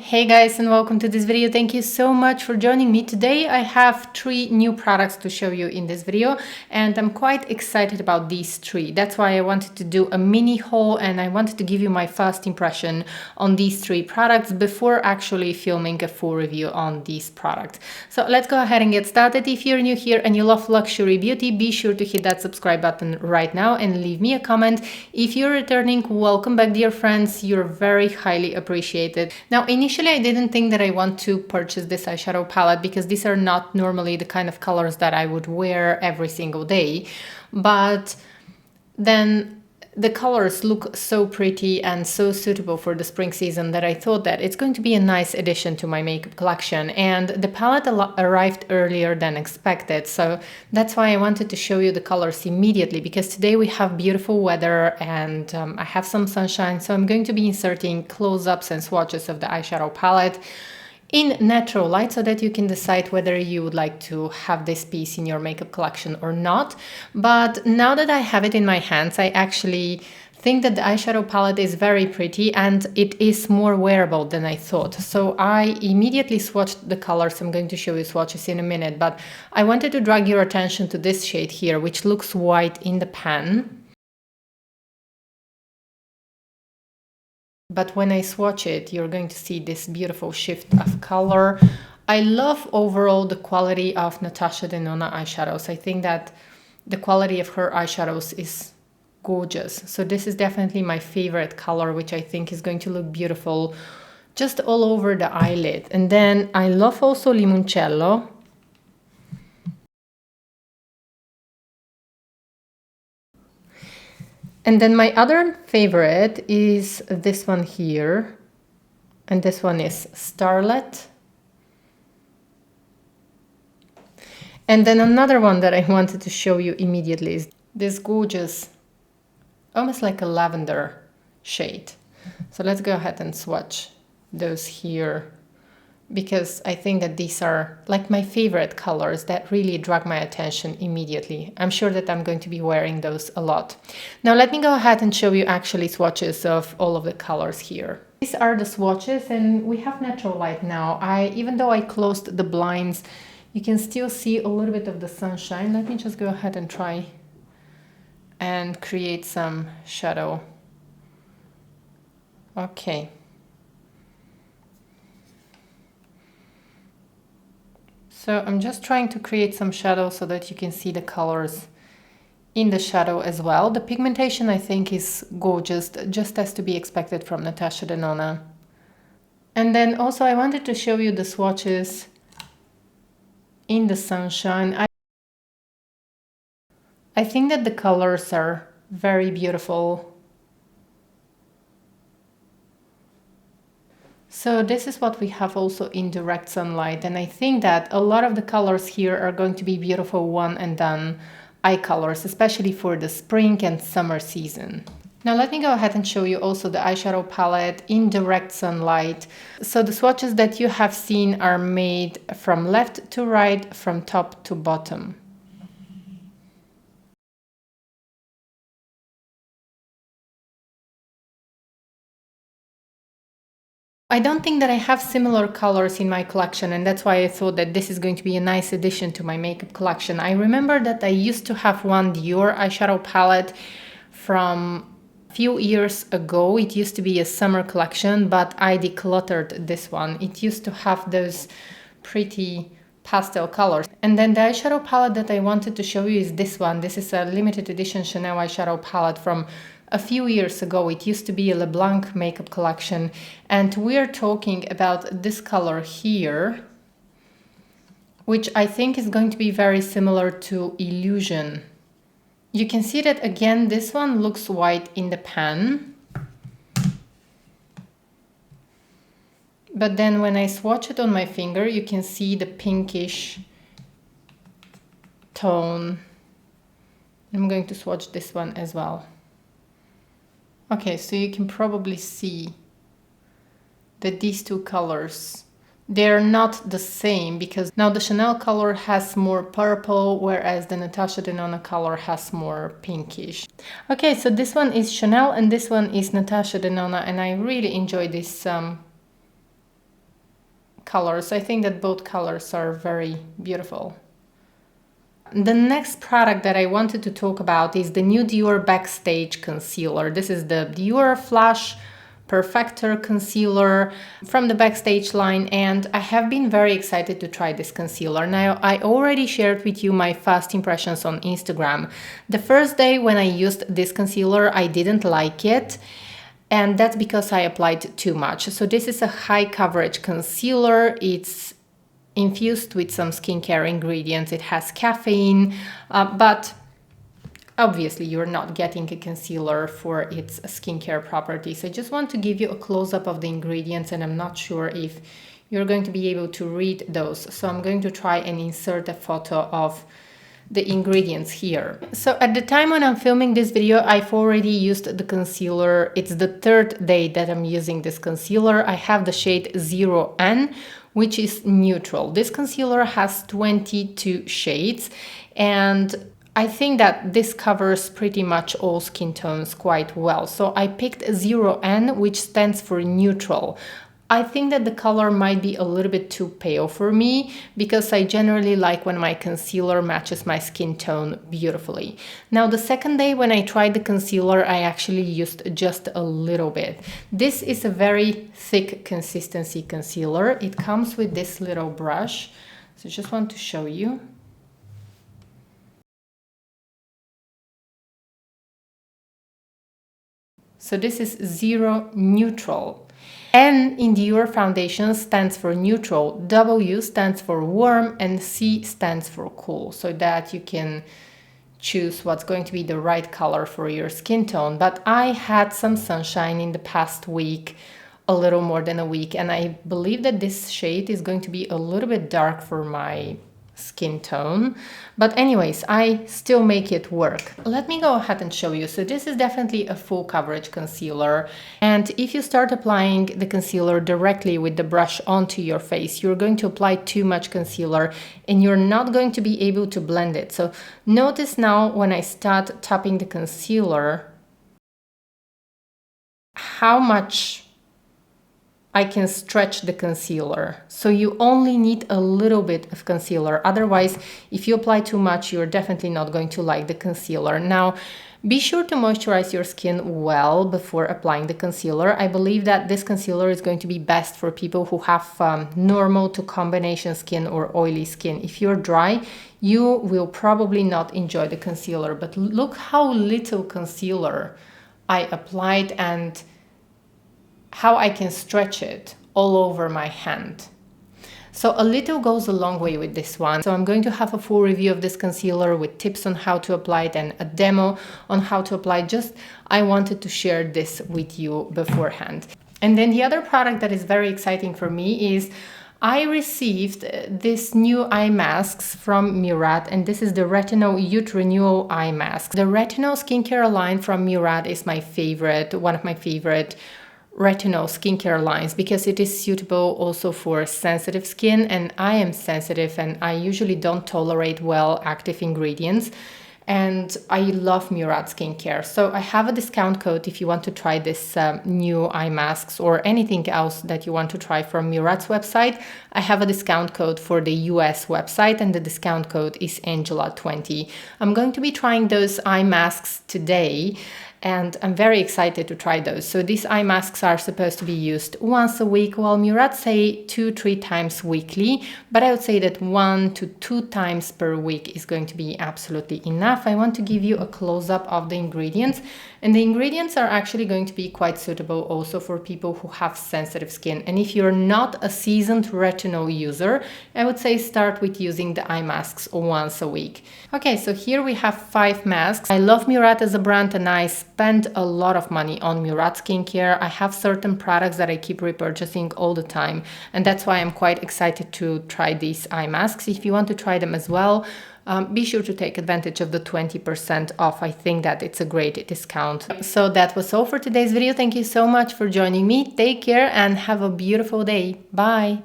Hey guys, and welcome to this video. Thank you so much for joining me. Today I have 3 new products to show you in this video, and I'm quite excited about these 3. That's why I wanted to do a mini haul, and I wanted to give you my first impression on these 3 products before actually filming a full review on these products. So let's go ahead and get started. If you're new here and you love luxury beauty, be sure to hit that subscribe button right now and leave me a comment. If you're returning, welcome back, dear friends. You're very highly appreciated. Now, initially I didn't think that I want to purchase this eyeshadow palette because these are not normally the kind of colors that I would wear every single day, but then the colors look so pretty and so suitable for the spring season that I thought that it's going to be a nice addition to my makeup collection. And the palette arrived earlier than expected, so that's why I wanted to show you the colors immediately, because today we have beautiful weather and I have some sunshine, so I'm going to be inserting close-ups and swatches of the eyeshadow palette in natural light so that you can decide whether you would like to have this piece in your makeup collection or not. But now that I have it in my hands, I actually think that the eyeshadow palette is very pretty and it is more wearable than I thought. So I immediately swatched the colors. I'm going to show you swatches in a minute, but I wanted to drag your attention to this shade here, which looks white in the pan. But when I swatch it, you're going to see this beautiful shift of color. I love overall the quality of Natasha Denona eyeshadows. I think that the quality of her eyeshadows is gorgeous. So this is definitely my favorite color, which I think is going to look beautiful just all over the eyelid. And then I love also Limoncello. And then my other favorite is this one here, and this one is Starlet. And then another one that I wanted to show you immediately is this gorgeous, almost like a lavender shade. So let's go ahead and swatch those here, because I think that these are like my favorite colors that really drag my attention immediately. I'm sure that I'm going to be wearing those a lot. Now let me go ahead and show you actually swatches of all of the colors here. These are the swatches, and we have natural light now. Even though I closed the blinds, you can still see a little bit of the sunshine. Let me just go ahead and try and create some shadow. Okay. So I'm just trying to create some shadow so that you can see the colors in the shadow as well. The pigmentation, I think, is gorgeous, just as to be expected from Natasha Denona. And then also I wanted to show you the swatches in the sunshine. I think that the colors are very beautiful. So this is what we have also in direct sunlight, and I think that a lot of the colors here are going to be beautiful one and done eye colors, especially for the spring and summer season. Now let me go ahead and show you also the eyeshadow palette in direct sunlight. So the swatches that you have seen are made from left to right, from top to bottom. I don't think that I have similar colors in my collection, and that's why I thought that this is going to be a nice addition to my makeup collection. I remember that I used to have one Dior eyeshadow palette from a few years ago. It used to be a summer collection, but I decluttered this one. It used to have those pretty pastel colors. And then the eyeshadow palette that I wanted to show you is this one. This is a limited edition Chanel eyeshadow palette from a few years ago. It used to be a LeBlanc makeup collection, and we're talking about this color here, which I think is going to be very similar to Illusion. You can see that again, this one looks white in the pan, but then when I swatch it on my finger, you can see the pinkish tone. I'm going to swatch this one as well. Okay, so you can probably see that these two colors, they're not the same, because now the Chanel color has more purple, whereas the Natasha Denona color has more pinkish. Okay, so this one is Chanel and this one is Natasha Denona, and I really enjoy this colors. I think that both colors are very beautiful. The next product that I wanted to talk about is the new Dior Backstage concealer. This is the Dior Flash Perfector concealer from the Backstage line, and I have been very excited to try this concealer. Now, I already shared with you my first impressions on Instagram. The first day when I used this concealer, I didn't like it, and that's because I applied too much. So this is a high coverage concealer. It's infused with some skincare ingredients. It has caffeine, but obviously you're not getting a concealer for its skincare properties. I just want to give you a close-up of the ingredients, and I'm not sure if you're going to be able to read those. So I'm going to try and insert a photo of the ingredients here. So at the time when I'm filming this video, I've already used the concealer. It's the third day that I'm using this concealer. I have the shade 0N, which is neutral. This concealer has 22 shades, and I think that this covers pretty much all skin tones quite well. So I picked 0N, which stands for neutral. I think that the color might be a little bit too pale for me, because I generally like when my concealer matches my skin tone beautifully. Now, the second day when I tried the concealer, I actually used just a little bit. This is a very thick consistency concealer. It comes with this little brush. So I just want to show you. So this is Zero Neutral. N in Dior foundation stands for neutral, W stands for warm, and C stands for cool, so that you can choose what's going to be the right color for your skin tone. But I had some sunshine in the past week, a little more than a week, and I believe that this shade is going to be a little bit dark for my skin tone, but anyways, I still make it work. Let me go ahead and show you. So this is definitely a full coverage concealer, and if you start applying the concealer directly with the brush onto your face, you're going to apply too much concealer and you're not going to be able to blend it. So notice now when I start tapping the concealer, how much I can stretch the concealer. So you only need a little bit of concealer. Otherwise, if you apply too much, you're definitely not going to like the concealer. Now, be sure to moisturize your skin well before applying the concealer. I believe that this concealer is going to be best for people who have normal to combination skin or oily skin. If you're dry, you will probably not enjoy the concealer. But look how little concealer I applied and how I can stretch it all over my hand. So a little goes a long way with this one. So I'm going to have a full review of this concealer with tips on how to apply it and a demo on how to apply it. I wanted to share this with you beforehand. And then the other product that is very exciting for me is I received this new eye masks from Murad, and this is the Retinol Youth Renewal Eye Mask. The Retinol skincare line from Murad is my favorite, one of my favorite retinol skincare lines, because it is suitable also for sensitive skin, and I am sensitive and I usually don't tolerate well active ingredients, and I love Murad skincare. So I have a discount code if you want to try this new eye masks or anything else that you want to try from Murad's website. I have a discount code for the US website, and the discount code is Angela20. I'm going to be trying those eye masks today, and I'm very excited to try those. So these eye masks are supposed to be used once a week, while Murad say 2-3 times weekly, but I would say that 1 to 2 times per week is going to be absolutely enough. I want to give you a close-up of the ingredients, and the ingredients are actually going to be quite suitable also for people who have sensitive skin. And if you're not a seasoned retinol user, I would say start with using the eye masks once a week. Okay, so here we have 5 masks. I love Murad as a brand, and I spend a lot of money on Murad skincare. I have certain products that I keep repurchasing all the time, and that's why I'm quite excited to try these eye masks. If you want to try them as well, be sure to take advantage of the 20% off. I think that it's a great discount. So that was all for today's video. Thank you so much for joining me. Take care and have a beautiful day. Bye.